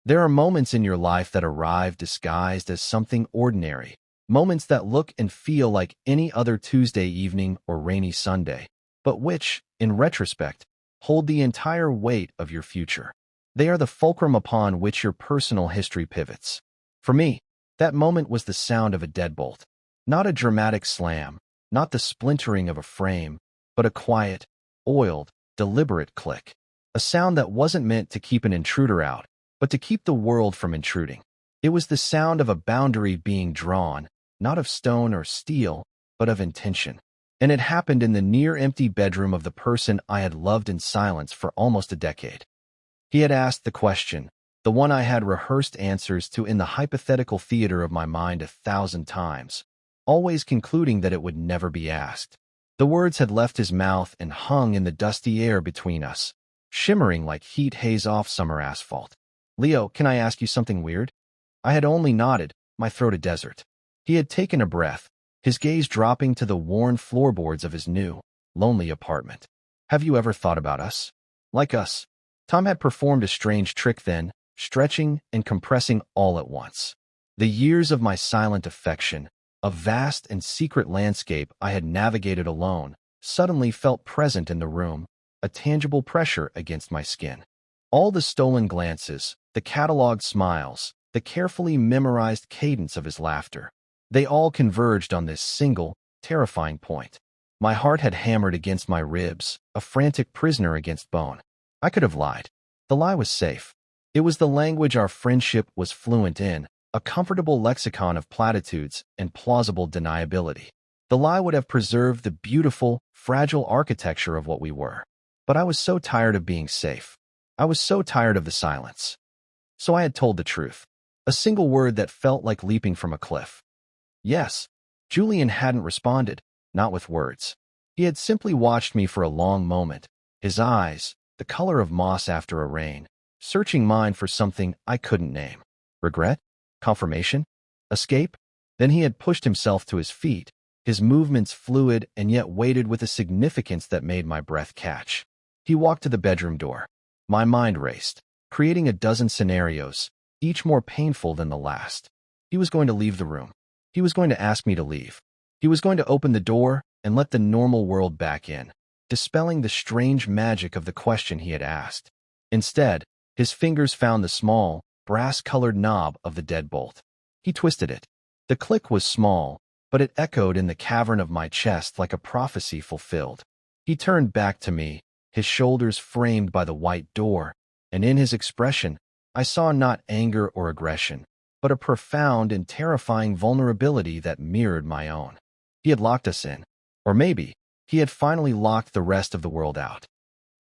There are moments in your life that arrive disguised as something ordinary, moments that look and feel like any other Tuesday evening or rainy Sunday, but which, in retrospect, hold the entire weight of your future. They are the fulcrum upon which your personal history pivots. For me, that moment was the sound of a deadbolt. Not a dramatic slam, not the splintering of a frame, but a quiet, oiled, deliberate click. A sound that wasn't meant to keep an intruder out, but to keep the world from intruding. It was the sound of a boundary being drawn, not of stone or steel, but of intention. And it happened in the near-empty bedroom of the person I had loved in silence for almost a decade. He had asked the question, the one I had rehearsed answers to in the hypothetical theater of my mind 1,000 times, always concluding that it would never be asked. The words had left his mouth and hung in the dusty air between us, shimmering like heat haze off summer asphalt. "Leo, can I ask you something weird?" I had only nodded, my throat a desert. He had taken a breath, his gaze dropping to the worn floorboards of his new, lonely apartment. "Have you ever thought about us? Like us?" Tom had performed a strange trick then, stretching and compressing all at once. The years of my silent affection, a vast and secret landscape I had navigated alone, suddenly felt present in the room, a tangible pressure against my skin. All the stolen glances, the catalogued smiles, the carefully memorized cadence of his laughter, they all converged on this single, terrifying point. My heart had hammered against my ribs, a frantic prisoner against bone. I could have lied. The lie was safe. It was the language our friendship was fluent in, a comfortable lexicon of platitudes and plausible deniability. The lie would have preserved the beautiful, fragile architecture of what we were. But I was so tired of being safe. I was so tired of the silence. So I had told the truth. A single word that felt like leaping from a cliff. Yes. Julian hadn't responded, not with words. He had simply watched me for a long moment, his eyes, the color of moss after a rain, searching mine for something I couldn't name. Regret? Confirmation? Escape? Then he had pushed himself to his feet, his movements fluid and yet weighted with a significance that made my breath catch. He walked to the bedroom door. My mind raced, creating a dozen scenarios, each more painful than the last. He was going to leave the room. He was going to ask me to leave. He was going to open the door and let the normal world back in, dispelling the strange magic of the question he had asked. Instead, his fingers found the small, brass-colored knob of the deadbolt. He twisted it. The click was small, but it echoed in the cavern of my chest like a prophecy fulfilled. He turned back to me, his shoulders framed by the white door, and in his expression, I saw not anger or aggression, but a profound and terrifying vulnerability that mirrored my own. He had locked us in. Or maybe, he had finally locked the rest of the world out.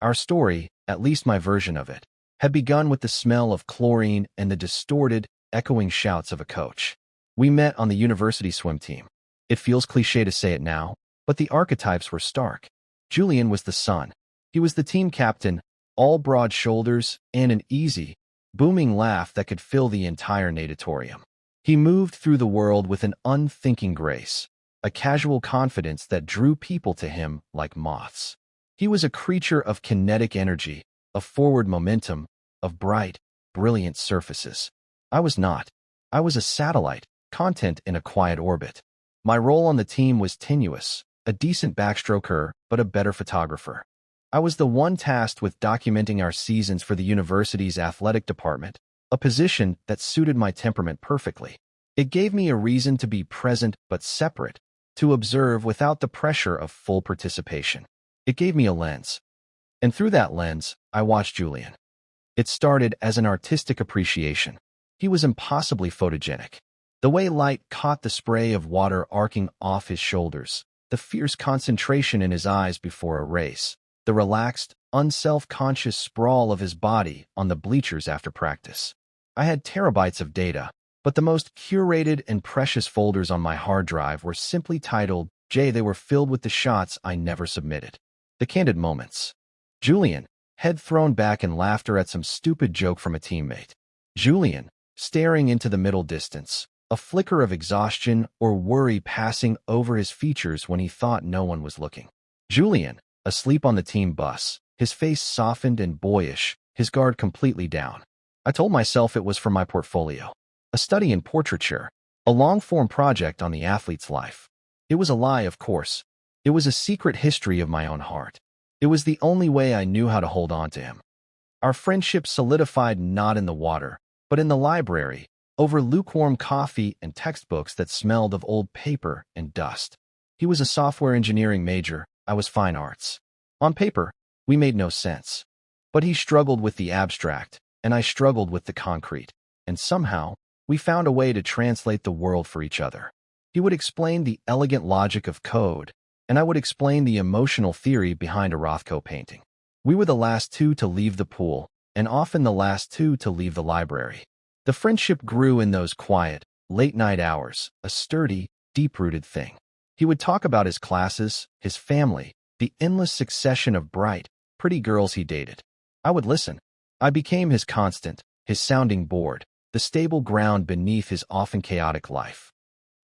Our story, at least my version of it, had begun with the smell of chlorine and the distorted, echoing shouts of a coach. We met on the university swim team. It feels cliché to say it now, but the archetypes were stark. Julian was the sun. He was the team captain, all broad shoulders and an easy, booming laugh that could fill the entire natatorium. He moved through the world with an unthinking grace, a casual confidence that drew people to him like moths. He was a creature of kinetic energy, of forward momentum, of bright, brilliant surfaces. I was not. I was a satellite, content in a quiet orbit. My role on the team was tenuous, a decent backstroker, but a better photographer. I was the one tasked with documenting our seasons for the university's athletic department, a position that suited my temperament perfectly. It gave me a reason to be present but separate, to observe without the pressure of full participation. It gave me a lens. And through that lens, I watched Julian. It started as an artistic appreciation. He was impossibly photogenic. The way light caught the spray of water arcing off his shoulders, the fierce concentration in his eyes before a race, the relaxed, unself-conscious sprawl of his body on the bleachers after practice. I had terabytes of data, but the most curated and precious folders on my hard drive were simply titled J. They were filled with the shots I never submitted. The candid moments. Julian, head thrown back in laughter at some stupid joke from a teammate. Julian, staring into the middle distance, a flicker of exhaustion or worry passing over his features when he thought no one was looking. Julian, asleep on the team bus, his face softened and boyish, his guard completely down. I told myself it was for my portfolio, a study in portraiture, a long-form project on the athlete's life. It was a lie, of course. It was a secret history of my own heart. It was the only way I knew how to hold on to him. Our friendship solidified not in the water, but in the library, over lukewarm coffee and textbooks that smelled of old paper and dust. He was a software engineering major, I was fine arts. On paper, we made no sense. But he struggled with the abstract, and I struggled with the concrete. And somehow, we found a way to translate the world for each other. He would explain the elegant logic of code, and I would explain the emotional theory behind a Rothko painting. We were the last two to leave the pool, and often the last two to leave the library. The friendship grew in those quiet, late-night hours, a sturdy, deep-rooted thing. He would talk about his classes, his family, the endless succession of bright, pretty girls he dated. I would listen. I became his constant, his sounding board, the stable ground beneath his often chaotic life.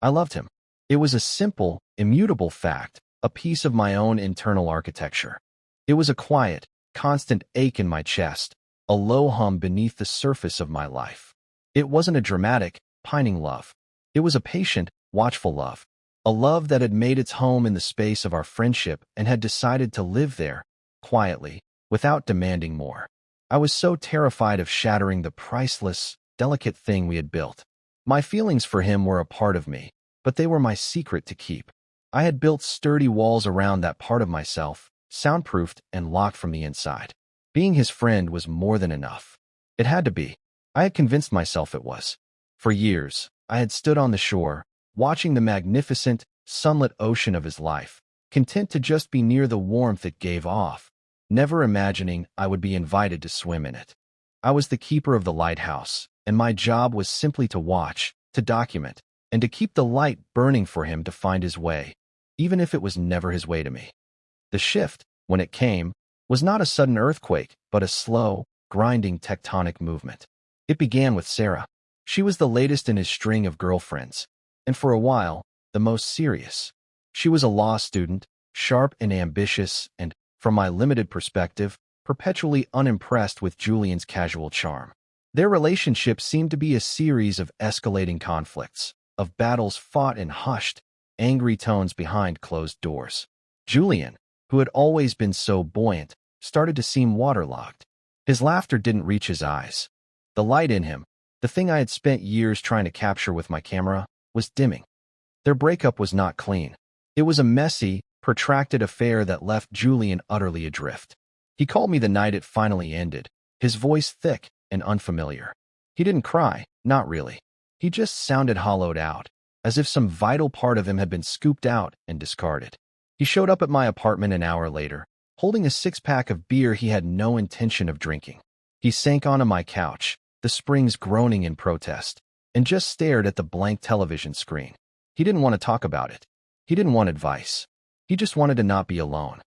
I loved him. It was a simple, immutable fact, a piece of my own internal architecture. It was a quiet, constant ache in my chest, a low hum beneath the surface of my life. It wasn't a dramatic, pining love. It was a patient, watchful love, a love that had made its home in the space of our friendship and had decided to live there, quietly, without demanding more. I was so terrified of shattering the priceless, delicate thing we had built. My feelings for him were a part of me, but they were my secret to keep. I had built sturdy walls around that part of myself, soundproofed and locked from the inside. Being his friend was more than enough. It had to be. I had convinced myself it was. For years, I had stood on the shore, watching the magnificent, sunlit ocean of his life, content to just be near the warmth it gave off, never imagining I would be invited to swim in it. I was the keeper of the lighthouse, and my job was simply to watch, to document, and to keep the light burning for him to find his way, even if it was never his way to me. The shift, when it came, was not a sudden earthquake, but a slow, grinding tectonic movement. It began with Sarah. She was the latest in his string of girlfriends, and for a while, the most serious. She was a law student, sharp and ambitious, and, from my limited perspective, perpetually unimpressed with Julian's casual charm. Their relationship seemed to be a series of escalating conflicts, of battles fought in hushed, angry tones behind closed doors. Julian, who had always been so buoyant, started to seem waterlogged. His laughter didn't reach his eyes. The light in him, the thing I had spent years trying to capture with my camera, was dimming. Their breakup was not clean. It was a messy, protracted affair that left Julian utterly adrift. He called me the night it finally ended, his voice thick and unfamiliar. He didn't cry, not really. He just sounded hollowed out, as if some vital part of him had been scooped out and discarded. He showed up at my apartment an hour later, holding a six-pack of beer he had no intention of drinking. He sank onto my couch, the springs groaning in protest, and just stared at the blank television screen. He didn't want to talk about it. He didn't want advice. He just wanted to not be alone.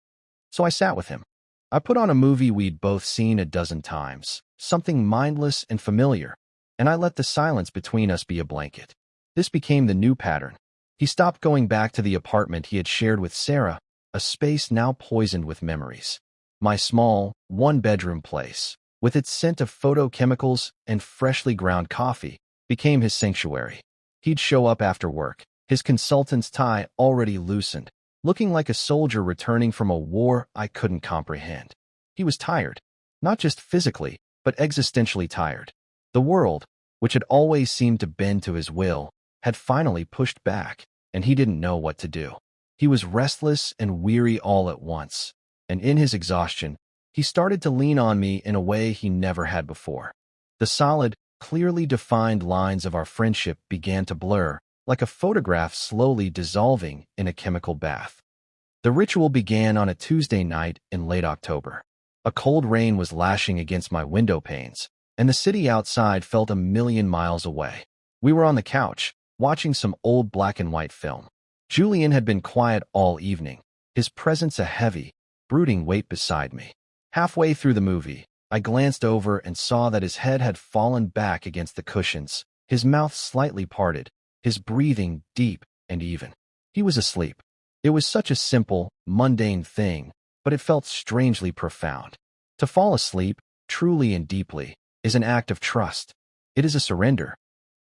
So I sat with him. I put on a movie we'd both seen a dozen times, something mindless and familiar, and I let the silence between us be a blanket. This became the new pattern. He stopped going back to the apartment he had shared with Sarah, a space now poisoned with memories. My small, one-bedroom place, with its scent of photochemicals and freshly ground coffee, became his sanctuary. He'd show up after work, his consultant's tie already loosened, looking like a soldier returning from a war I couldn't comprehend. He was tired, not just physically, but existentially tired. The world, which had always seemed to bend to his will, had finally pushed back, and he didn't know what to do. He was restless and weary all at once, and in his exhaustion, he started to lean on me in a way he never had before. The solid, clearly defined lines of our friendship began to blur, like a photograph slowly dissolving in a chemical bath. The ritual began on a Tuesday night in late October. A cold rain was lashing against my window panes, and the city outside felt a million miles away. We were on the couch, watching some old black-and-white film. Julian had been quiet all evening, his presence a heavy, brooding weight beside me. Halfway through the movie, I glanced over and saw that his head had fallen back against the cushions, his mouth slightly parted, his breathing deep and even. He was asleep. It was such a simple, mundane thing, but it felt strangely profound. To fall asleep, truly and deeply, is an act of trust. It is a surrender.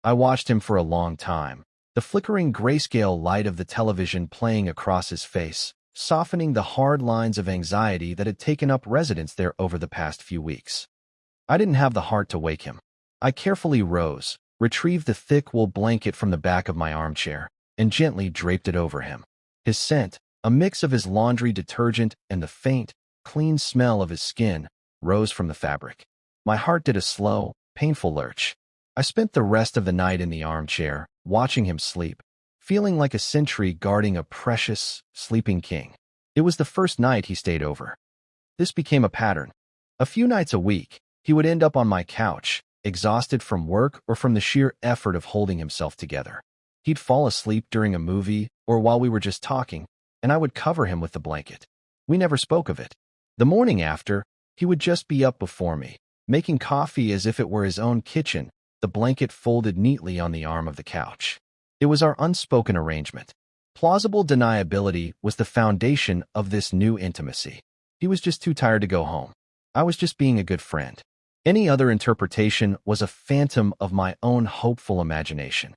I watched him for a long time, the flickering grayscale light of the television playing across his face, softening the hard lines of anxiety that had taken up residence there over the past few weeks. I didn't have the heart to wake him. I carefully rose, retrieved the thick wool blanket from the back of my armchair, and gently draped it over him. His scent, a mix of his laundry detergent and the faint, clean smell of his skin, rose from the fabric. My heart did a slow, painful lurch. I spent the rest of the night in the armchair, watching him sleep, feeling like a sentry guarding a precious, sleeping king. It was the first night he stayed over. This became a pattern. A few nights a week, he would end up on my couch, exhausted from work or from the sheer effort of holding himself together. He'd fall asleep during a movie or while we were just talking, and I would cover him with the blanket. We never spoke of it. The morning after, he would just be up before me, making coffee as if it were his own kitchen, the blanket folded neatly on the arm of the couch. It was our unspoken arrangement. Plausible deniability was the foundation of this new intimacy. He was just too tired to go home. I was just being a good friend. Any other interpretation was a phantom of my own hopeful imagination.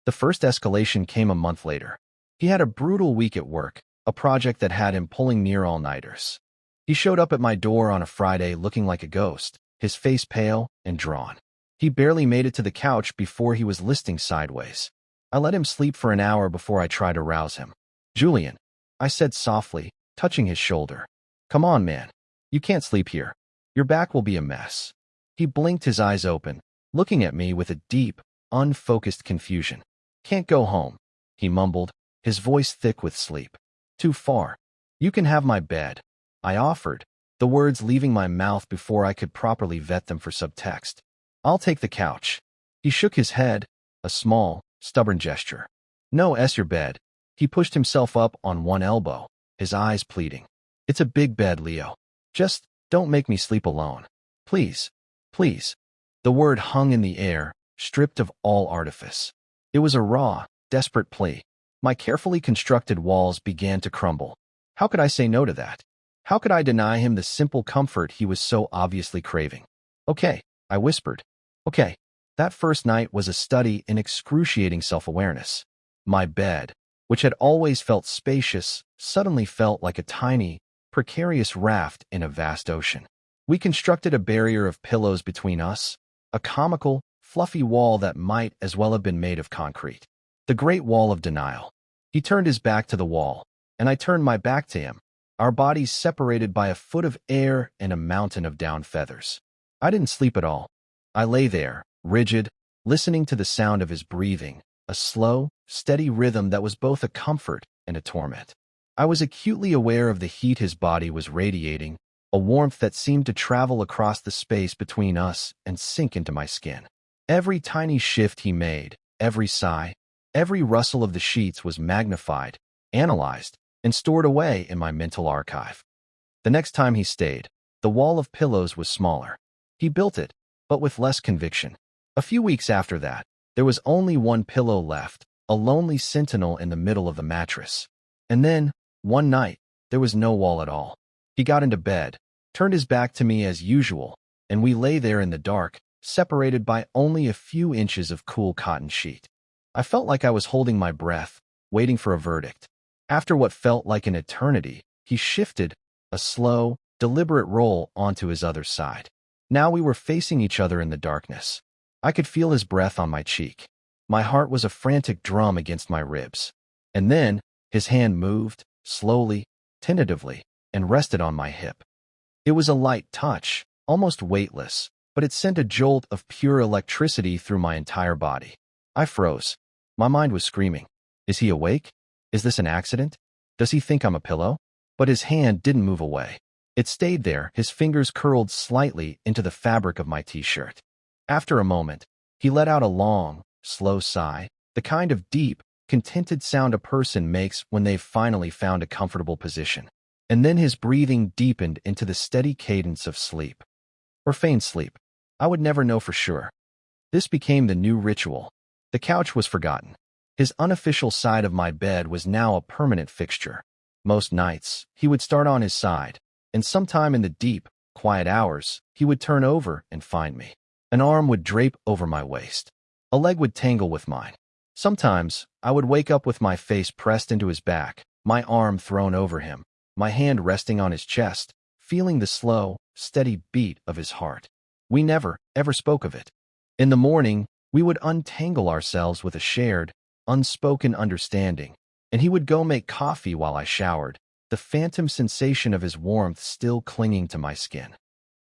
The first escalation came a month later. He had a brutal week at work, a project that had him pulling near all-nighters. He showed up at my door on a Friday looking like a ghost, his face pale and drawn. He barely made it to the couch before he was listing sideways. I let him sleep for an hour before I tried to rouse him. "Julian," I said softly, touching his shoulder. "Come on, man. You can't sleep here. Your back will be a mess." He blinked his eyes open, looking at me with a deep, unfocused confusion. "Can't go home," he mumbled, his voice thick with sleep. "Too far. You can have my bed," I offered, the words leaving my mouth before I could properly vet them for subtext. "I'll take the couch." He shook his head, a small, stubborn gesture. "No, your bed." He pushed himself up on one elbow, his eyes pleading. "It's a big bed, Leo. Just don't make me sleep alone. Please, please." The word hung in the air, stripped of all artifice. It was a raw, desperate plea. My carefully constructed walls began to crumble. How could I say no to that? How could I deny him the simple comfort he was so obviously craving? "Okay," I whispered. "Okay." That first night was a study in excruciating self-awareness. My bed, which had always felt spacious, suddenly felt like a tiny, precarious raft in a vast ocean. We constructed a barrier of pillows between us, a comical, fluffy wall that might as well have been made of concrete. The Great Wall of Denial. He turned his back to the wall, and I turned my back to him, our bodies separated by a foot of air and a mountain of down feathers. I didn't sleep at all. I lay there, rigid, listening to the sound of his breathing, a slow, steady rhythm that was both a comfort and a torment. I was acutely aware of the heat his body was radiating, a warmth that seemed to travel across the space between us and sink into my skin. Every tiny shift he made, every sigh, every rustle of the sheets was magnified, analyzed, and stored away in my mental archive. The next time he stayed, the wall of pillows was smaller. He built it, but with less conviction. A few weeks after that, there was only one pillow left, a lonely sentinel in the middle of the mattress. And then, one night, there was no wall at all. He got into bed, turned his back to me as usual, and we lay there in the dark, separated by only a few inches of cool cotton sheet. I felt like I was holding my breath, waiting for a verdict. After what felt like an eternity, he shifted, a slow, deliberate roll onto his other side. Now we were facing each other in the darkness. I could feel his breath on my cheek. My heart was a frantic drum against my ribs. And then, his hand moved, slowly, tentatively, and rested on my hip. It was a light touch, almost weightless, but it sent a jolt of pure electricity through my entire body. I froze. My mind was screaming. Is he awake? Is this an accident? Does he think I'm a pillow? But his hand didn't move away. It stayed there, his fingers curled slightly into the fabric of my t-shirt. After a moment, he let out a long, slow sigh, the kind of deep, contented sound a person makes when they've finally found a comfortable position. And then his breathing deepened into the steady cadence of sleep. Or feigned sleep. I would never know for sure. This became the new ritual. The couch was forgotten. His unofficial side of my bed was now a permanent fixture. Most nights, he would start on his side, and sometime in the deep, quiet hours, he would turn over and find me. An arm would drape over my waist. A leg would tangle with mine. Sometimes, I would wake up with my face pressed into his back, my arm thrown over him, my hand resting on his chest, feeling the slow, steady beat of his heart. We never, ever spoke of it. In the morning, we would untangle ourselves with a shared, unspoken understanding, and he would go make coffee while I showered, the phantom sensation of his warmth still clinging to my skin.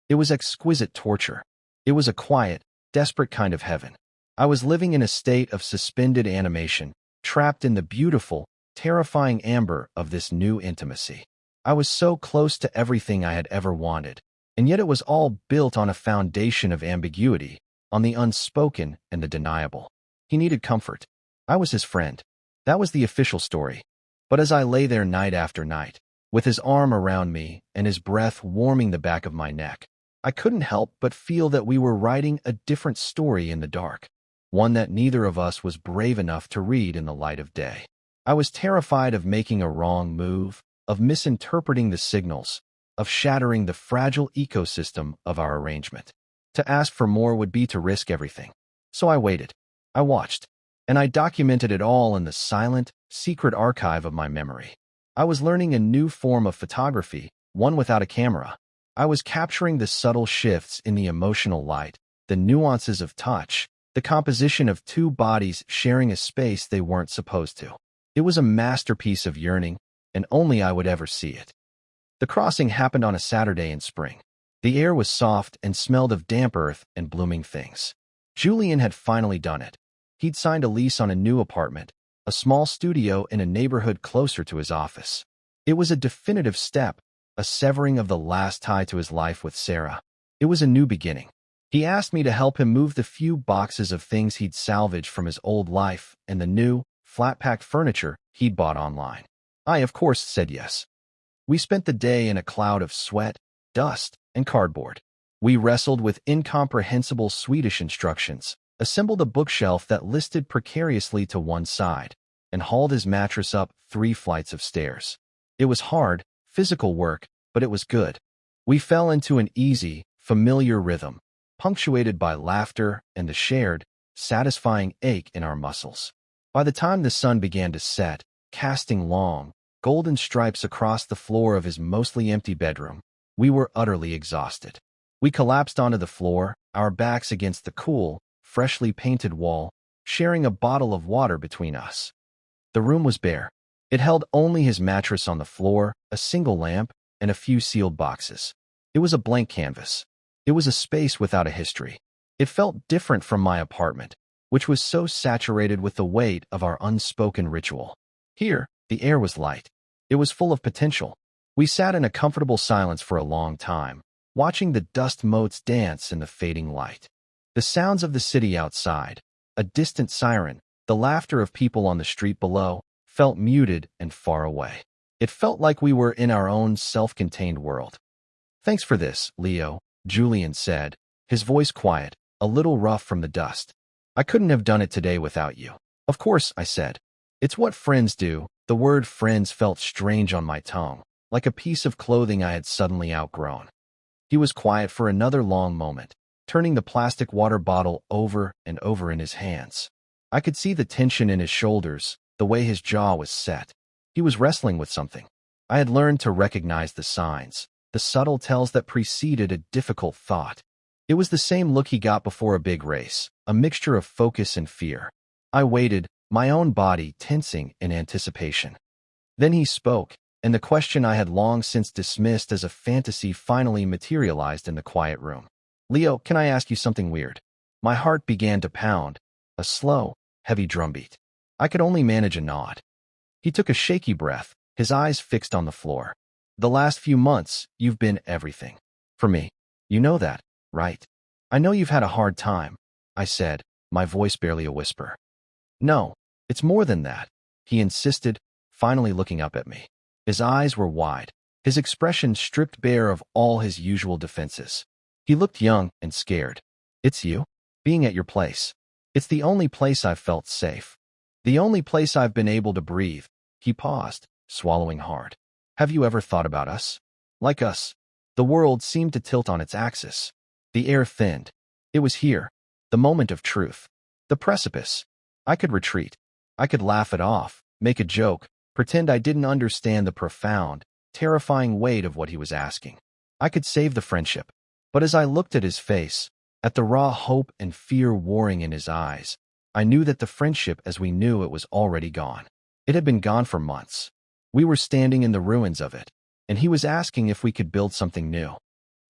It was exquisite torture. It was a quiet, desperate kind of heaven. I was living in a state of suspended animation, trapped in the beautiful, terrifying amber of this new intimacy. I was so close to everything I had ever wanted, and yet it was all built on a foundation of ambiguity, on the unspoken and the deniable. He needed comfort. I was his friend. That was the official story. But as I lay there night after night, with his arm around me and his breath warming the back of my neck, I couldn't help but feel that we were writing a different story in the dark, one that neither of us was brave enough to read in the light of day. I was terrified of making a wrong move, of misinterpreting the signals, of shattering the fragile ecosystem of our arrangement. To ask for more would be to risk everything. So I waited. I watched. And I documented it all in the silent, secret archive of my memory. I was learning a new form of photography, one without a camera. I was capturing the subtle shifts in the emotional light, the nuances of touch, the composition of two bodies sharing a space they weren't supposed to. It was a masterpiece of yearning, and only I would ever see it. The crossing happened on a Saturday in spring. The air was soft and smelled of damp earth and blooming things. Julian had finally done it. He'd signed a lease on a new apartment, a small studio in a neighborhood closer to his office. It was a definitive step, a severing of the last tie to his life with Sarah. It was a new beginning. He asked me to help him move the few boxes of things he'd salvaged from his old life and the new, flat-packed furniture he'd bought online. I, of course, said yes. We spent the day in a cloud of sweat, dust, and cardboard. We wrestled with incomprehensible Swedish instructions, assembled a bookshelf that listed precariously to one side, and hauled his mattress up 3 flights of stairs. It was hard, physical work, but it was good. We fell into an easy, familiar rhythm, punctuated by laughter and the shared, satisfying ache in our muscles. By the time the sun began to set, casting long, golden stripes across the floor of his mostly empty bedroom, we were utterly exhausted. We collapsed onto the floor, our backs against the cool, freshly painted wall, sharing a bottle of water between us. The room was bare. It held only his mattress on the floor, a single lamp, and a few sealed boxes. It was a blank canvas. It was a space without a history. It felt different from my apartment, which was so saturated with the weight of our unspoken ritual. Here, the air was light. It was full of potential. We sat in a comfortable silence for a long time, watching the dust motes dance in the fading light. The sounds of the city outside, a distant siren, the laughter of people on the street below, felt muted and far away. It felt like we were in our own self-contained world. "Thanks for this, Leo," Julian said, his voice quiet, a little rough from the dust. "I couldn't have done it today without you." "Of course," I said. "It's what friends do." The word friends felt strange on my tongue, like a piece of clothing I had suddenly outgrown. He was quiet for another long moment, turning the plastic water bottle over and over in his hands. I could see the tension in his shoulders, the way his jaw was set. He was wrestling with something. I had learned to recognize the signs, the subtle tells that preceded a difficult thought. It was the same look he got before a big race, a mixture of focus and fear. I waited, my own body tensing in anticipation. Then he spoke, and the question I had long since dismissed as a fantasy finally materialized in the quiet room. "Leo, can I ask you something weird?" My heart began to pound, a slow, heavy drumbeat. I could only manage a nod. He took a shaky breath, his eyes fixed on the floor. "The last few months, you've been everything. For me. You know that, right?" "I know you've had a hard time," I said, my voice barely a whisper. "No, it's more than that," he insisted, finally looking up at me. His eyes were wide, his expression stripped bare of all his usual defenses. He looked young and scared. "It's you? Being at your place. It's the only place I've felt safe. The only place I've been able to breathe." He paused, swallowing hard. "Have you ever thought about us? Like us?" The world seemed to tilt on its axis. The air thinned. It was here, the moment of truth, the precipice. I could retreat. I could laugh it off, make a joke, pretend I didn't understand the profound, terrifying weight of what he was asking. I could save the friendship. But as I looked at his face, at the raw hope and fear warring in his eyes, I knew that the friendship as we knew it was already gone. It had been gone for months. We were standing in the ruins of it, and he was asking if we could build something new.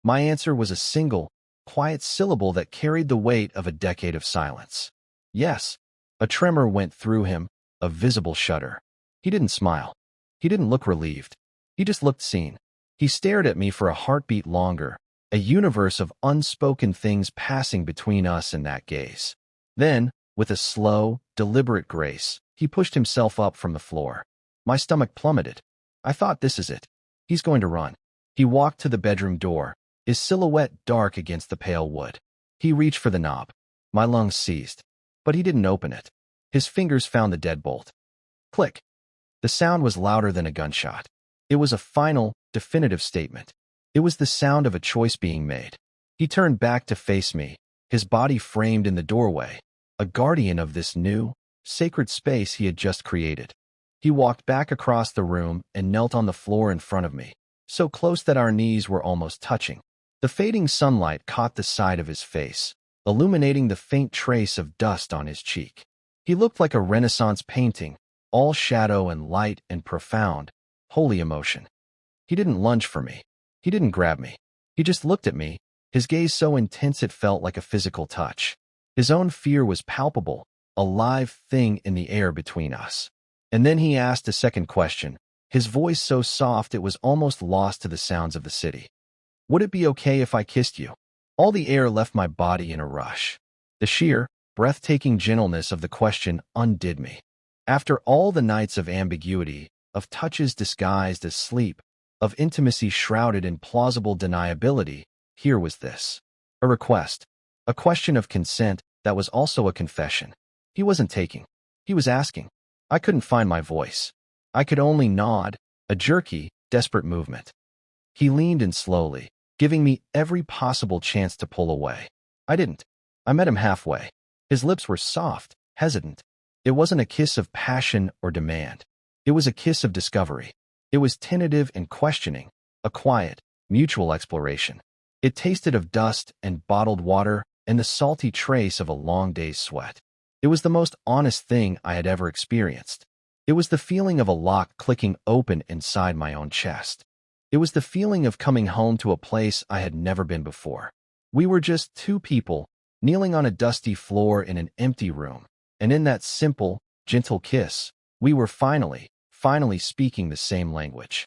My answer was a single, quiet syllable that carried the weight of a decade of silence. Yes. A tremor went through him, a visible shudder. He didn't smile. He didn't look relieved. He just looked seen. He stared at me for a heartbeat longer, a universe of unspoken things passing between us in that gaze. Then, with a slow, deliberate grace, he pushed himself up from the floor. My stomach plummeted. I thought, this is it. He's going to run. He walked to the bedroom door, his silhouette dark against the pale wood. He reached for the knob. My lungs seized. But he didn't open it. His fingers found the deadbolt. Click. The sound was louder than a gunshot. It was a final, definitive statement. It was the sound of a choice being made. He turned back to face me, his body framed in the doorway, a guardian of this new, sacred space he had just created. He walked back across the room and knelt on the floor in front of me, so close that our knees were almost touching. The fading sunlight caught the side of his face, illuminating the faint trace of dust on his cheek. He looked like a Renaissance painting, all shadow and light and profound, holy emotion. He didn't lunge for me. He didn't grab me. He just looked at me, his gaze so intense it felt like a physical touch. His own fear was palpable, a live thing in the air between us. And then he asked a second question, his voice so soft it was almost lost to the sounds of the city. Would it be okay if I kissed you? All the air left my body in a rush. The sheer, breathtaking gentleness of the question undid me. After all the nights of ambiguity, of touches disguised as sleep, of intimacy shrouded in plausible deniability, here was this. A request. A question of consent that was also a confession. He wasn't taking. He was asking. I couldn't find my voice. I could only nod, a jerky, desperate movement. He leaned in slowly, giving me every possible chance to pull away. I didn't. I met him halfway. His lips were soft, hesitant. It wasn't a kiss of passion or demand. It was a kiss of discovery. It was tentative and questioning, a quiet, mutual exploration. It tasted of dust and bottled water and the salty trace of a long day's sweat. It was the most honest thing I had ever experienced. It was the feeling of a lock clicking open inside my own chest. It was the feeling of coming home to a place I had never been before. We were just two people, kneeling on a dusty floor in an empty room, and in that simple, gentle kiss, we were finally speaking the same language.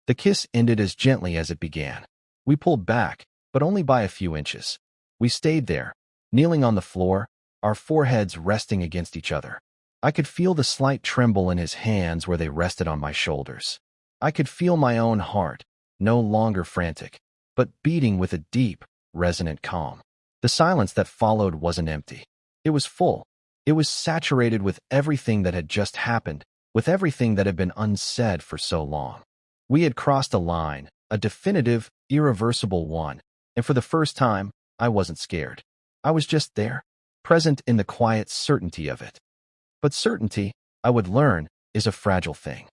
The kiss ended as gently as it began. We pulled back, but only by a few inches. We stayed there, kneeling on the floor, our foreheads resting against each other. I could feel the slight tremble in his hands where they rested on my shoulders. I could feel my own heart, no longer frantic, but beating with a deep, resonant calm. The silence that followed wasn't empty. It was full. It was saturated with everything that had just happened, with everything that had been unsaid for so long. We had crossed a line, a definitive, irreversible one, and for the first time, I wasn't scared. I was just there, present in the quiet certainty of it. But certainty, I would learn, is a fragile thing.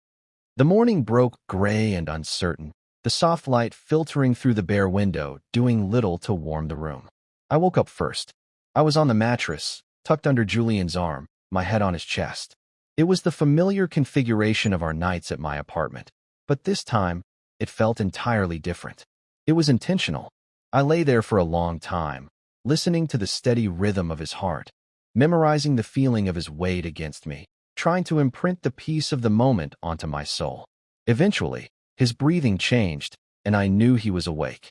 The morning broke gray and uncertain, the soft light filtering through the bare window, doing little to warm the room. I woke up first. I was on the mattress, tucked under Julian's arm, my head on his chest. It was the familiar configuration of our nights at my apartment, but this time, it felt entirely different. It was intentional. I lay there for a long time, listening to the steady rhythm of his heart, memorizing the feeling of his weight against me, trying to imprint the peace of the moment onto my soul. Eventually, his breathing changed, and I knew he was awake.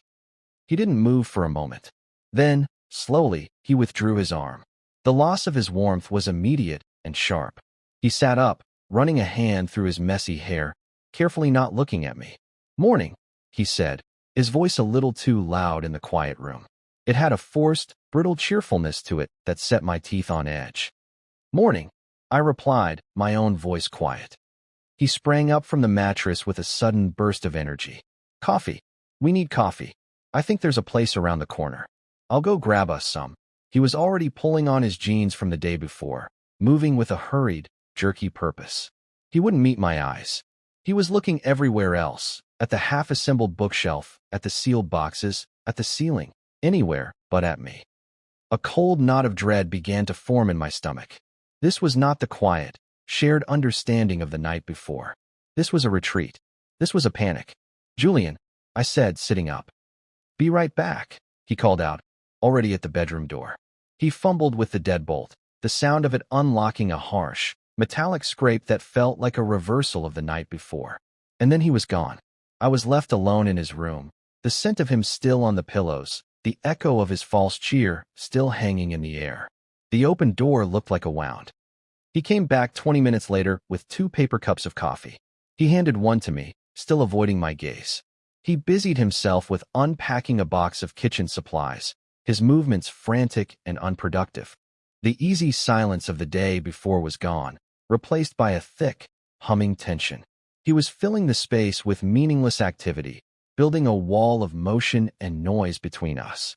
He didn't move for a moment. Then, slowly, he withdrew his arm. The loss of his warmth was immediate and sharp. He sat up, running a hand through his messy hair, carefully not looking at me. "Morning," he said, his voice a little too loud in the quiet room. It had a forced, brittle cheerfulness to it that set my teeth on edge. "Morning," I replied, my own voice quiet. He sprang up from the mattress with a sudden burst of energy. "Coffee. We need coffee. I think there's a place around the corner. I'll go grab us some." He was already pulling on his jeans from the day before, moving with a hurried, jerky purpose. He wouldn't meet my eyes. He was looking everywhere else, at the half-assembled bookshelf, at the sealed boxes, at the ceiling, anywhere but at me. A cold knot of dread began to form in my stomach. This was not the quiet, shared understanding of the night before. This was a retreat. This was a panic. "Julian," I said, sitting up. "Be right back," he called out, already at the bedroom door. He fumbled with the deadbolt, the sound of it unlocking a harsh, metallic scrape that felt like a reversal of the night before. And then he was gone. I was left alone in his room, the scent of him still on the pillows, the echo of his false cheer still hanging in the air. The open door looked like a wound. He came back 20 minutes later with 2 paper cups of coffee. He handed one to me, still avoiding my gaze. He busied himself with unpacking a box of kitchen supplies, his movements frantic and unproductive. The easy silence of the day before was gone, replaced by a thick, humming tension. He was filling the space with meaningless activity, building a wall of motion and noise between us.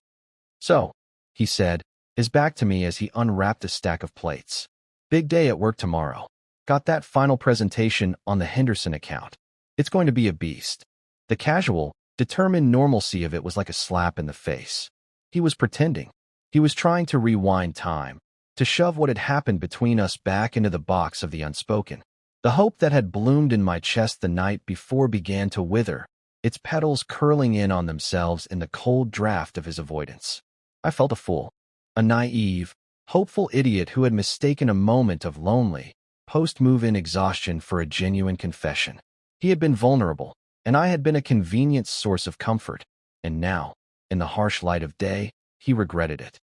"So," he said, his back to me as he unwrapped a stack of plates. "Big day at work tomorrow. Got that final presentation on the Henderson account. It's going to be a beast." The casual, determined normalcy of it was like a slap in the face. He was pretending. He was trying to rewind time, to shove what had happened between us back into the box of the unspoken. The hope that had bloomed in my chest the night before began to wither, its petals curling in on themselves in the cold draft of his avoidance. I felt a fool, a naive, hopeful idiot who had mistaken a moment of lonely, post-move-in exhaustion for a genuine confession. He had been vulnerable, and I had been a convenient source of comfort, and now, in the harsh light of day, he regretted it.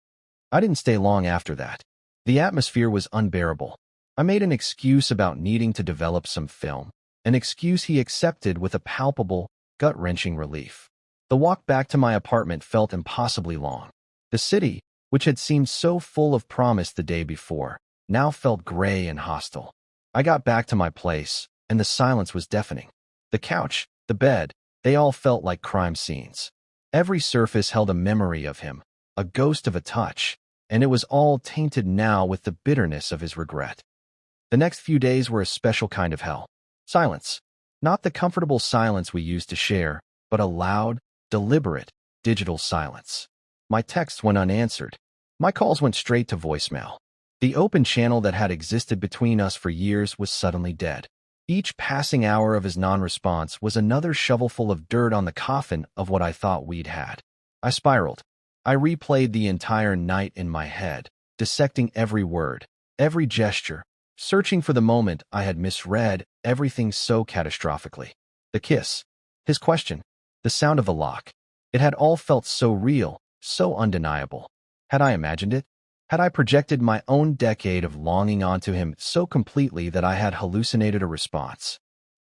I didn't stay long after that. The atmosphere was unbearable. I made an excuse about needing to develop some film, an excuse he accepted with a palpable, gut-wrenching relief. The walk back to my apartment felt impossibly long. The city, which had seemed so full of promise the day before, now felt gray and hostile. I got back to my place, and the silence was deafening. The couch, the bed, they all felt like crime scenes. Every surface held a memory of him, a ghost of a touch, and it was all tainted now with the bitterness of his regret. The next few days were a special kind of hell. Silence. Not the comfortable silence we used to share, but a loud, deliberate, digital silence. My texts went unanswered. My calls went straight to voicemail. The open channel that had existed between us for years was suddenly dead. Each passing hour of his non-response was another shovelful of dirt on the coffin of what I thought we'd had. I spiraled. I replayed the entire night in my head, dissecting every word, every gesture, searching for the moment I had misread everything so catastrophically. The kiss, his question, the sound of the lock. It had all felt so real, so undeniable. Had I imagined it? Had I projected my own decade of longing onto him so completely that I had hallucinated a response?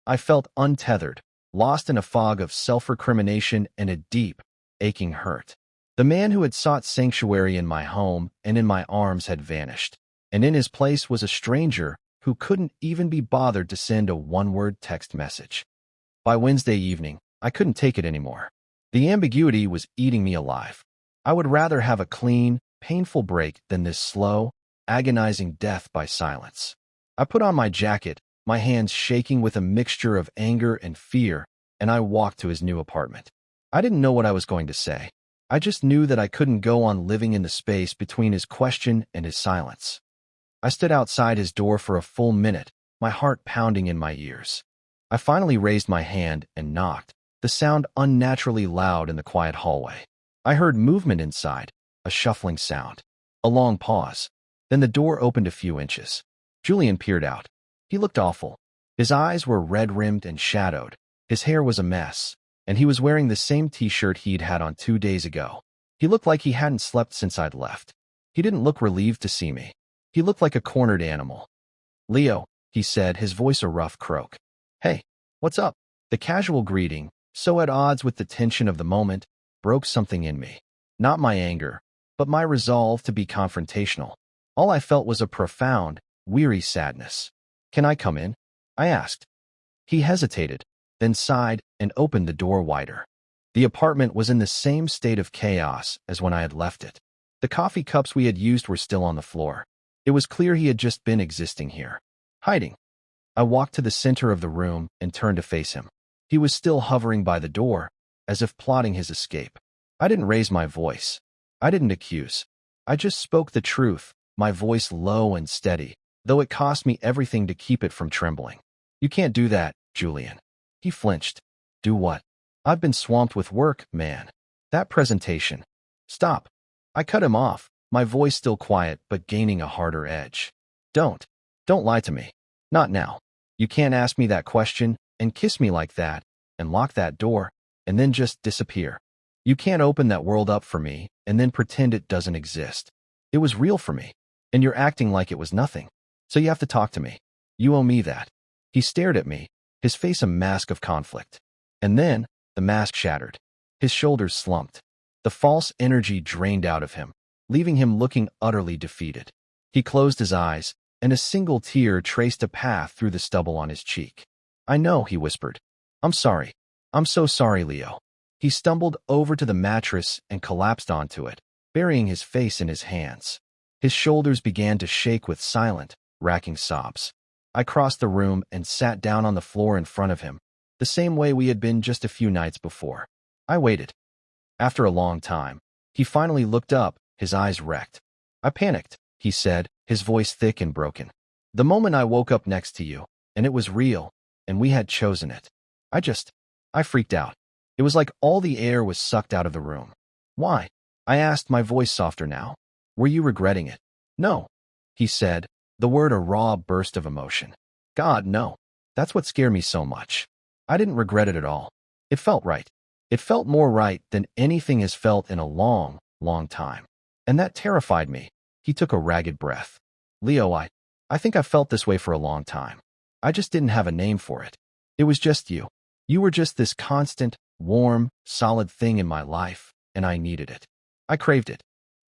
I felt untethered, lost in a fog of self-recrimination and a deep, aching hurt. The man who had sought sanctuary in my home and in my arms had vanished, and in his place was a stranger who couldn't even be bothered to send a one-word text message. By Wednesday evening, I couldn't take it anymore. The ambiguity was eating me alive. I would rather have a clean, painful break than this slow, agonizing death by silence. I put on my jacket, my hands shaking with a mixture of anger and fear, and I walked to his new apartment. I didn't know what I was going to say. I just knew that I couldn't go on living in the space between his question and his silence. I stood outside his door for a full minute, my heart pounding in my ears. I finally raised my hand and knocked, the sound unnaturally loud in the quiet hallway. I heard movement inside, a shuffling sound. A long pause. Then the door opened a few inches. Julian peered out. He looked awful. His eyes were red-rimmed and shadowed. His hair was a mess, and he was wearing the same t-shirt he'd had on 2 days ago. He looked like he hadn't slept since I'd left. He didn't look relieved to see me. He looked like a cornered animal. "Leo," he said, his voice a rough croak. "Hey, what's up?" The casual greeting, so at odds with the tension of the moment, broke something in me. Not my anger, but my resolve to be confrontational. All I felt was a profound, weary sadness. "Can I come in?" I asked. He hesitated, then sighed and opened the door wider. The apartment was in the same state of chaos as when I had left it. The coffee cups we had used were still on the floor. It was clear he had just been existing here, hiding. I walked to the center of the room and turned to face him. He was still hovering by the door, as if plotting his escape. I didn't raise my voice. I didn't accuse. I just spoke the truth, my voice low and steady, though it cost me everything to keep it from trembling. You can't do that, Julian. He flinched. Do what? I've been swamped with work, man. That presentation. Stop. I cut him off, my voice still quiet but gaining a harder edge. Don't lie to me. Not now. You can't ask me that question and kiss me like that and lock that door and then just disappear. You can't open that world up for me and then pretend it doesn't exist. It was real for me, and you're acting like it was nothing. So you have to talk to me. You owe me that. He stared at me, his face a mask of conflict. And then, the mask shattered. His shoulders slumped. The false energy drained out of him, leaving him looking utterly defeated. He closed his eyes, and a single tear traced a path through the stubble on his cheek. I know, he whispered. I'm sorry. I'm so sorry, Leo. He stumbled over to the mattress and collapsed onto it, burying his face in his hands. His shoulders began to shake with silent, racking sobs. I crossed the room and sat down on the floor in front of him, the same way we had been just a few nights before. I waited. After a long time, he finally looked up, his eyes wrecked. I panicked, he said, his voice thick and broken. The moment I woke up next to you, and it was real, and we had chosen it. I freaked out. It was like all the air was sucked out of the room. Why? I asked, my voice softer now. Were you regretting it? No, he said, the word a raw burst of emotion. God, no. That's what scared me so much. I didn't regret it at all. It felt right. It felt more right than anything has felt in a long, long time. And that terrified me. He took a ragged breath. Leo, I think I felt this way for a long time. I just didn't have a name for it. It was just you. You were just this constant, warm, solid thing in my life, and I needed it. I craved it.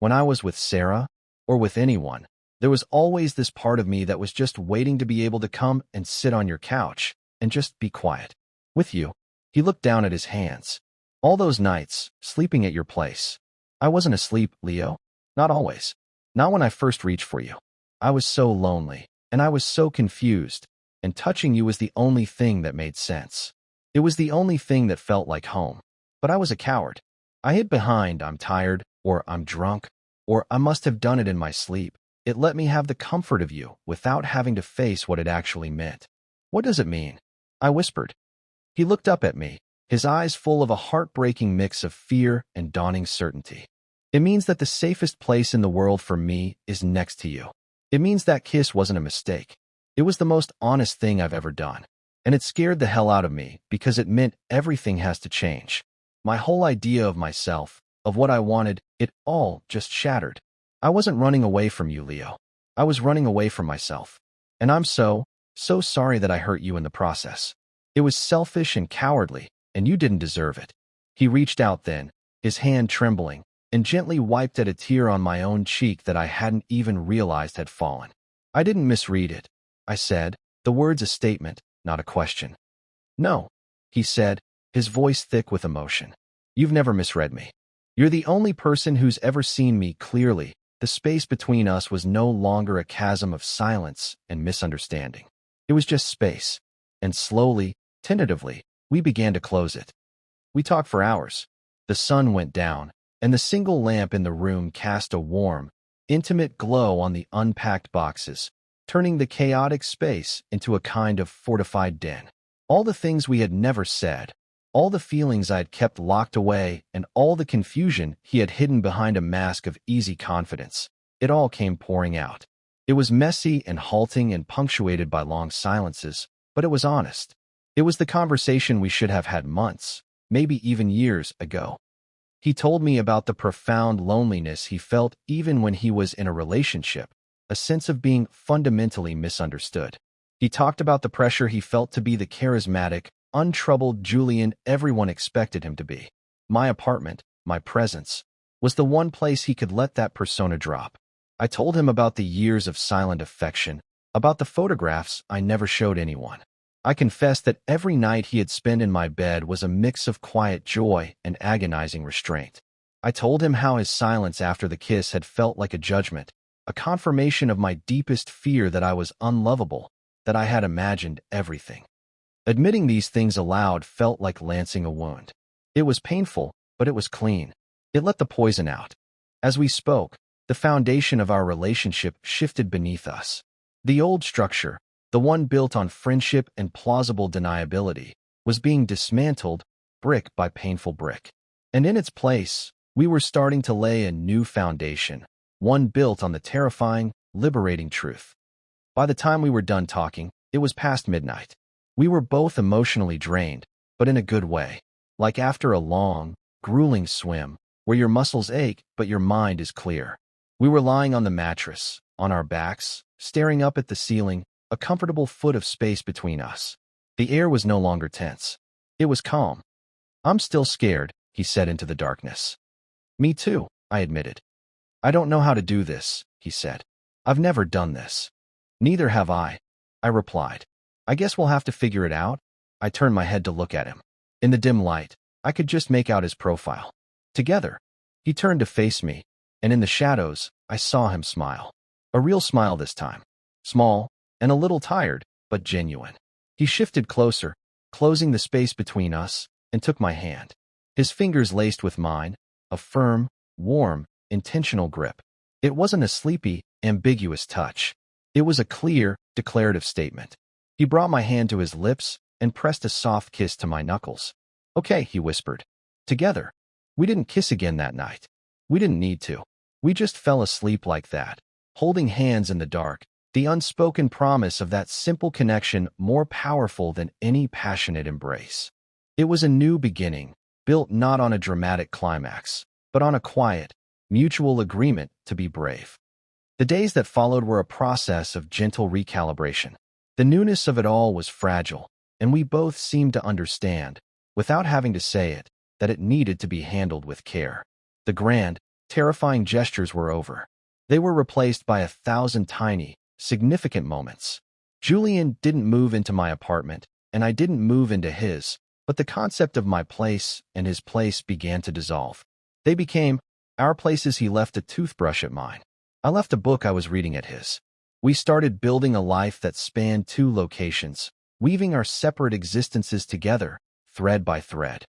When I was with Sarah, or with anyone, there was always this part of me that was just waiting to be able to come and sit on your couch and just be quiet. With you. He looked down at his hands. All those nights, sleeping at your place. I wasn't asleep, Leo. Not always. Not when I first reached for you. I was so lonely, and I was so confused, and touching you was the only thing that made sense. It was the only thing that felt like home. But I was a coward. I hid behind, I'm tired, or I'm drunk, or I must have done it in my sleep. It let me have the comfort of you without having to face what it actually meant. What does it mean? I whispered. He looked up at me, his eyes full of a heartbreaking mix of fear and dawning certainty. It means that the safest place in the world for me is next to you. It means that kiss wasn't a mistake. It was the most honest thing I've ever done. And it scared the hell out of me because it meant everything has to change. My whole idea of myself, of what I wanted, it all just shattered. I wasn't running away from you, Leo. I was running away from myself. And I'm so sorry that I hurt you in the process. It was selfish and cowardly, and you didn't deserve it. He reached out then, his hand trembling, and gently wiped at a tear on my own cheek that I hadn't even realized had fallen. I didn't misread it. I said, the word's a statement, not a question. No, he said, his voice thick with emotion. You've never misread me. You're the only person who's ever seen me clearly. The space between us was no longer a chasm of silence and misunderstanding. It was just space. And slowly, tentatively, we began to close it. We talked for hours. The sun went down, and the single lamp in the room cast a warm, intimate glow on the unpacked boxes, turning the chaotic space into a kind of fortified den. All the things we had never said, all the feelings I had kept locked away, and all the confusion he had hidden behind a mask of easy confidence, it all came pouring out. It was messy and halting and punctuated by long silences, but it was honest. It was the conversation we should have had months, maybe even years ago. He told me about the profound loneliness he felt even when he was in a relationship, a sense of being fundamentally misunderstood. He talked about the pressure he felt to be the charismatic, untroubled Julian everyone expected him to be. My apartment, my presence, was the one place he could let that persona drop. I told him about the years of silent affection, about the photographs I never showed anyone. I confessed that every night he had spent in my bed was a mix of quiet joy and agonizing restraint. I told him how his silence after the kiss had felt like a judgment, a confirmation of my deepest fear that I was unlovable, that I had imagined everything. Admitting these things aloud felt like lancing a wound. It was painful, but it was clean. It let the poison out. As we spoke, the foundation of our relationship shifted beneath us. The old structure, the one built on friendship and plausible deniability, was being dismantled brick by painful brick. And in its place, we were starting to lay a new foundation, one built on the terrifying, liberating truth. By the time we were done talking, it was past midnight. We were both emotionally drained, but in a good way. Like after a long, grueling swim, where your muscles ache but your mind is clear. We were lying on the mattress, on our backs, staring up at the ceiling, a comfortable foot of space between us. The air was no longer tense. It was calm. "I'm still scared," he said into the darkness. "Me too," I admitted. "I don't know how to do this," he said. "I've never done this." "Neither have I replied. "I guess we'll have to figure it out." I turned my head to look at him. In the dim light, I could just make out his profile. Together. He turned to face me, and in the shadows, I saw him smile. A real smile this time. Small, and a little tired, but genuine. He shifted closer, closing the space between us, and took my hand. His fingers laced with mine, a firm, warm, intentional grip. It wasn't a sleepy, ambiguous touch. It was a clear, declarative statement. He brought my hand to his lips and pressed a soft kiss to my knuckles. "Okay," he whispered. "Together." We didn't kiss again that night. We didn't need to. We just fell asleep like that, holding hands in the dark, the unspoken promise of that simple connection more powerful than any passionate embrace. It was a new beginning, built not on a dramatic climax, but on a quiet, mutual agreement to be brave. The days that followed were a process of gentle recalibration. The newness of it all was fragile, and we both seemed to understand, without having to say it, that it needed to be handled with care. The grand, terrifying gestures were over. They were replaced by 1,000 tiny, significant moments. Julian didn't move into my apartment, and I didn't move into his, but the concept of my place and his place began to dissolve. They became our places. He left a toothbrush at mine. I left a book I was reading at his. We started building a life that spanned 2 locations, weaving our separate existences together, thread by thread.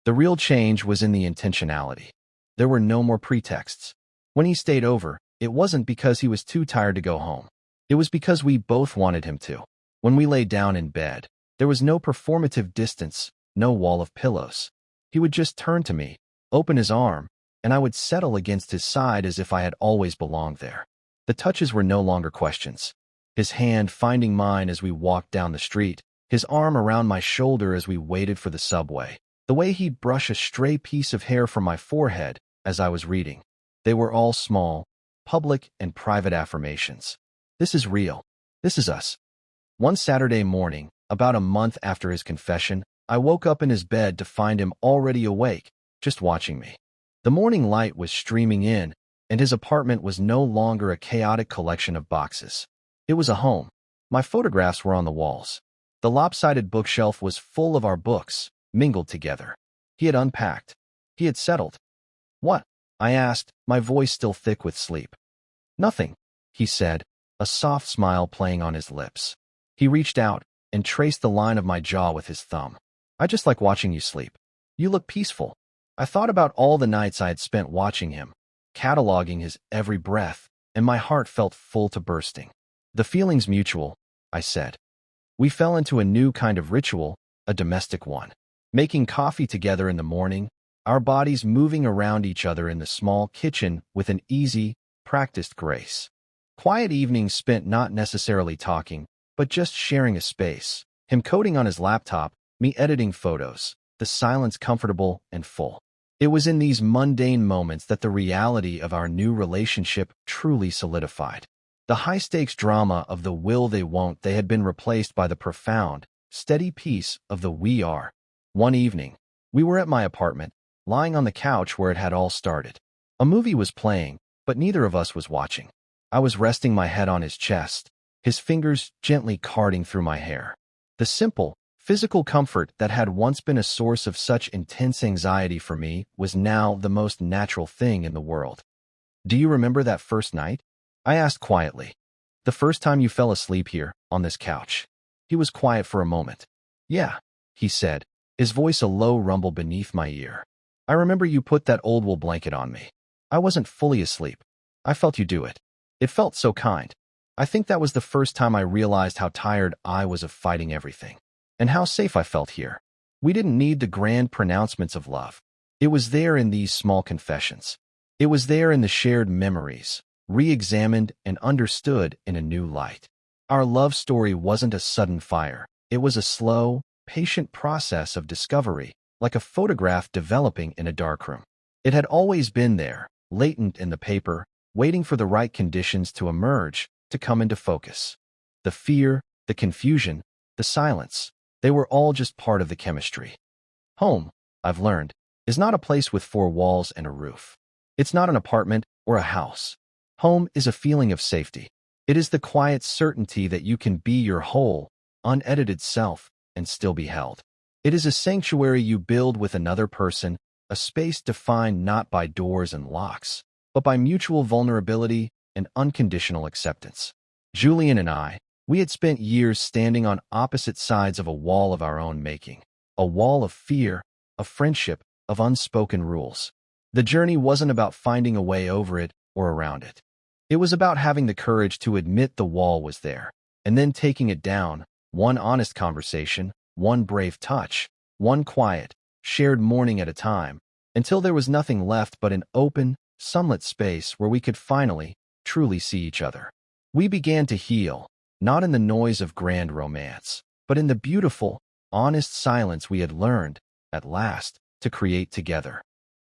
The real change was in the intentionality. There were no more pretexts. When he stayed over, it wasn't because he was too tired to go home. It was because we both wanted him to. When we lay down in bed, there was no performative distance, no wall of pillows. He would just turn to me, open his arm, and I would settle against his side as if I had always belonged there. The touches were no longer questions. His hand finding mine as we walked down the street, his arm around my shoulder as we waited for the subway, the way he'd brush a stray piece of hair from my forehead as I was reading. They were all small, public, and private affirmations. This is real. This is us. One Saturday morning, about a month after his confession, I woke up in his bed to find him already awake, just watching me. The morning light was streaming in, and his apartment was no longer a chaotic collection of boxes. It was a home. My photographs were on the walls. The lopsided bookshelf was full of our books, mingled together. He had unpacked. He had settled. "What?" I asked, my voice still thick with sleep. "Nothing," he said, a soft smile playing on his lips. He reached out and traced the line of my jaw with his thumb. "I just like watching you sleep. You look peaceful." I thought about all the nights I had spent watching him, cataloging his every breath, and my heart felt full to bursting. "The feeling's mutual," I said. We fell into a new kind of ritual, a domestic one. Making coffee together in the morning, our bodies moving around each other in the small kitchen with an easy, practiced grace. Quiet evenings spent not necessarily talking, but just sharing a space. Him coding on his laptop, me editing photos, the silence comfortable and full. It was in these mundane moments that the reality of our new relationship truly solidified. The high-stakes drama of the will they won't they had been replaced by the profound, steady peace of the we are. One evening, we were at my apartment, lying on the couch where it had all started. A movie was playing, but neither of us was watching. I was resting my head on his chest, his fingers gently carding through my hair. The simple, Physical comfort that had once been a source of such intense anxiety for me was now the most natural thing in the world. "Do you remember that first night?" I asked quietly. "The first time you fell asleep here, on this couch?" He was quiet for a moment. "Yeah," he said, his voice a low rumble beneath my ear. "I remember you put that old wool blanket on me. I wasn't fully asleep. I felt you do it. It felt so kind. I think that was the first time I realized how tired I was of fighting everything, and how safe I felt here. We didn't need the grand pronouncements of love. It was there in these small confessions. It was there in the shared memories, re-examined and understood in a new light. Our love story wasn't a sudden fire. It was a slow, patient process of discovery, like a photograph developing in a darkroom. It had always been there, latent in the paper, waiting for the right conditions to emerge, to come into focus. The fear, the confusion, the silence, they were all just part of the chemistry. Home, I've learned, is not a place with four walls and a roof. It's not an apartment or a house. Home is a feeling of safety. It is the quiet certainty that you can be your whole, unedited self and still be held. It is a sanctuary you build with another person, a space defined not by doors and locks, but by mutual vulnerability and unconditional acceptance. Julian and I, we had spent years standing on opposite sides of a wall of our own making, a wall of fear, of friendship, of unspoken rules. The journey wasn't about finding a way over it or around it. It was about having the courage to admit the wall was there, and then taking it down, one honest conversation, one brave touch, one quiet, shared morning at a time, until there was nothing left but an open, sunlit space where we could finally, truly see each other. We began to heal, not in the noise of grand romance, but in the beautiful, honest silence we had learned, at last, to create together.